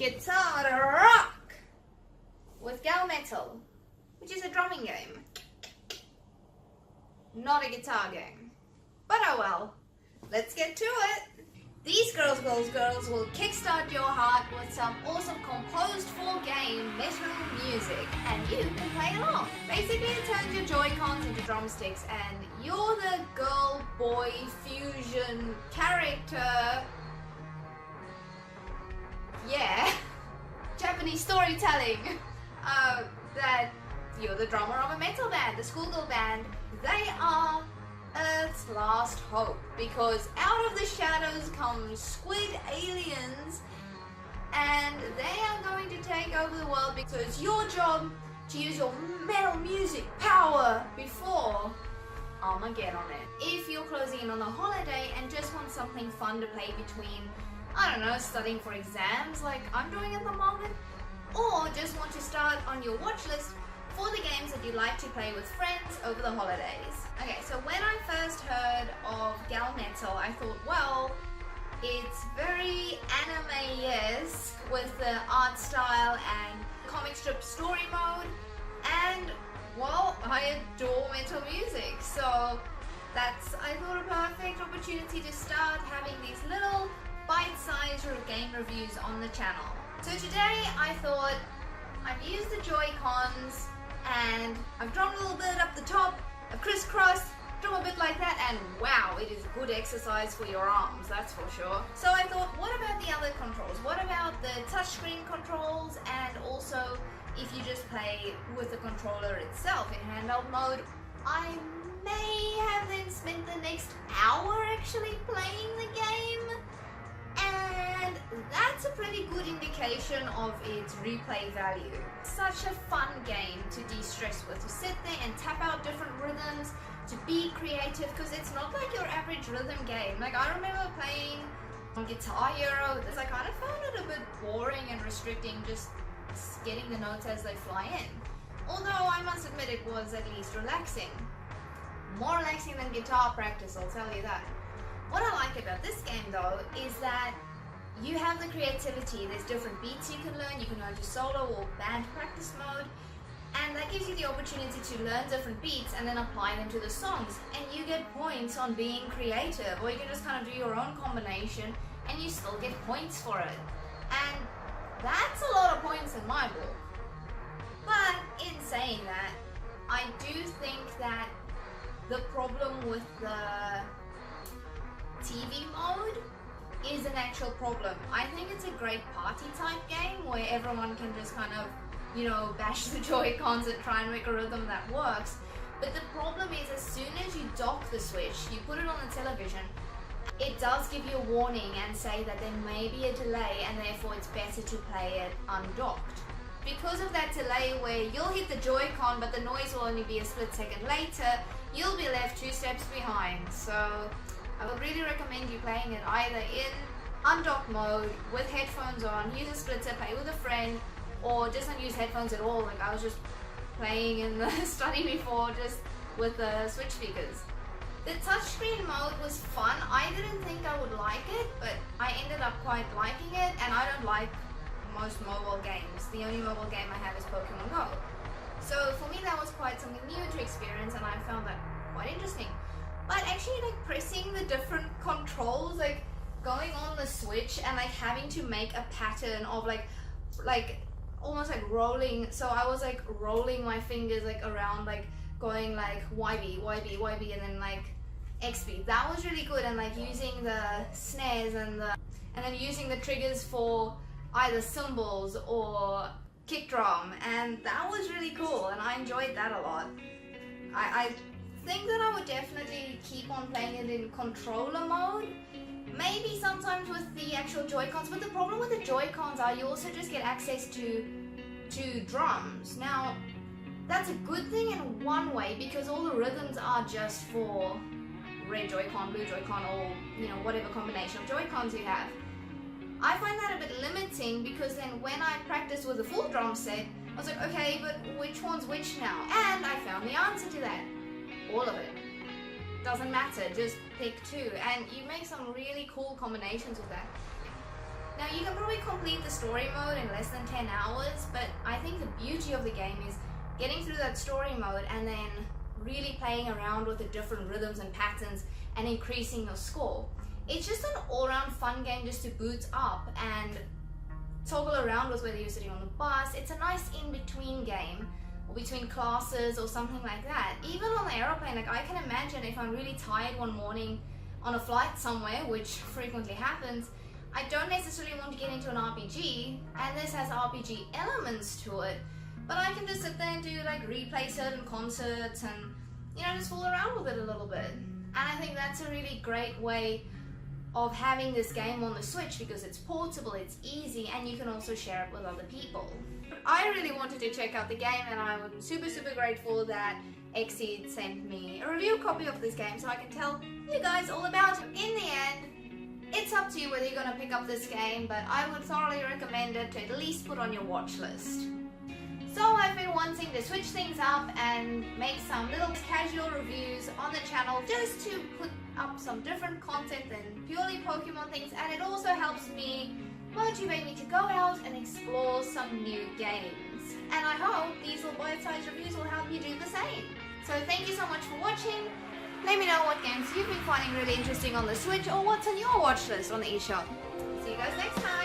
Guitar Rock with Gal Metal, which is a drumming game, not a guitar game. But oh well, let's get to it. These girls will kickstart your heart with some awesome composed for game metal music, and you can play along. Basically it turns your Joy-Cons into drumsticks and you're the girl-boy fusion character. Yeah, Japanese storytelling. That you're the drummer of a metal band, the schoolgirl band. They are Earth's last hope, because out of the shadows come squid aliens and they are going to take over the world. So it's your job to use your metal music power before Armageddon it. If you're closing in on a holiday and just want something fun to play between, I don't know, studying for exams like I'm doing at the moment, or just want to start on your watch list for the games that you like to play with friends over the holidays. Okay, so when I first heard of Gal Metal, I thought, well, it's very anime-esque with the art style and comic strip story mode, and well, I adore metal music, so that's, I thought, a perfect opportunity to start having these little bite-sized game reviews on the channel. So today I thought I've used the Joy-Cons and I've drawn a little bit up the top, I've crisscrossed, drawn a bit like that, and wow, it is good exercise for your arms, that's for sure. So I thought, what about the other controls? What about the touchscreen controls, and also if you just play with the controller itself in handheld mode? I may have then spent the next hour actually playing the game, and that's a pretty good indication of its replay value. Such a fun game to de-stress with, to sit there and tap out different rhythms, to be creative, because it's not like your average rhythm game. Like, I remember playing on Guitar Hero, I kind of found it a bit boring and restricting, just getting the notes as they fly in. Although I must admit it was at least relaxing. More relaxing than guitar practice, I'll tell you that. What I like about this game though is that you have the creativity. There's different beats you can learn. You can learn to solo or band practice mode, and that gives you the opportunity to learn different beats and then apply them to the songs, and you get points on being creative. Or you can just kind of do your own combination and you still get points for it, and that's a lot of points in my book. But in saying that, I do think that the problem with the TV mode is an actual problem. I think it's a great party type game where everyone can just kind of, you know, bash the Joy-Cons and try and make a rhythm that works. But the problem is, as soon as you dock the Switch, you put it on the television, it does give you a warning and say that there may be a delay and therefore it's better to play it undocked. Because of that delay where you'll hit the Joy-Con but the noise will only be a split second later, you'll be left 2 steps behind. So I would really recommend you playing it either in undocked mode with headphones on, use a splitter, play with a friend, or just don't use headphones at all. Like I was just playing in the study before, just with the Switch speakers. The touchscreen mode was fun. I didn't think I would like it, but I ended up quite liking it, and I don't like most mobile games. The only mobile game I have is Pokemon Go. So for me that was quite something new to experience, and I found that quite interesting. But actually, like, pressing the different controls, like going on the Switch and like having to make a pattern of like almost like rolling. So I was like rolling my fingers like around, like going like YB, YB, YB, and then like XB. That was really good, and like using the snares and then using the triggers for either cymbals or kick drum, and that was really cool, and I enjoyed that a lot. I think that I would definitely keep on playing it in controller mode, maybe sometimes with the actual Joy-Cons, but the problem with the Joy-Cons are you also just get access to drums. Now that's a good thing in one way, because all the rhythms are just for red Joy-Con, blue Joy-Con, or you know, whatever combination of Joy-Cons you have. I find that a bit limiting, because then when I practice with a full drum set, I was like, okay, but which one's which now? And I found the answer to that. All of it. Doesn't matter, just pick 2, and you make some really cool combinations with that. Now you can probably complete the story mode in less than 10 hours, but I think the beauty of the game is getting through that story mode and then really playing around with the different rhythms and patterns and increasing your score. It's just an all-round fun game just to boot up and toggle around with whether you're sitting on the bus. It's a nice in-between game, or between classes or something like that. Even on the aeroplane, like I can imagine if I'm really tired one morning on a flight somewhere, which frequently happens, I don't necessarily want to get into an RPG, and this has RPG elements to it, but I can just sit there and do like replay certain concerts and, you know, just fool around with it a little bit. And I think that's a really great way of having this game on the Switch, because it's portable, it's easy, and you can also share it with other people. I really wanted to check out the game, and I'm super grateful that XSeed sent me a review copy of this game so I can tell you guys all about it. In the end, it's up to you whether you're going to pick up this game, but I would thoroughly recommend it to at least put on your watch list. So I've been wanting to switch things up and make some little casual reviews on the channel just to put up some different content than purely Pokemon things, and it also helps me motivate me to go out and explore some new games. And I hope these little bite-sized reviews will help you do the same. So thank you so much for watching. Let me know what games you've been finding really interesting on the Switch or what's on your watch list on the eShop. See you guys next time.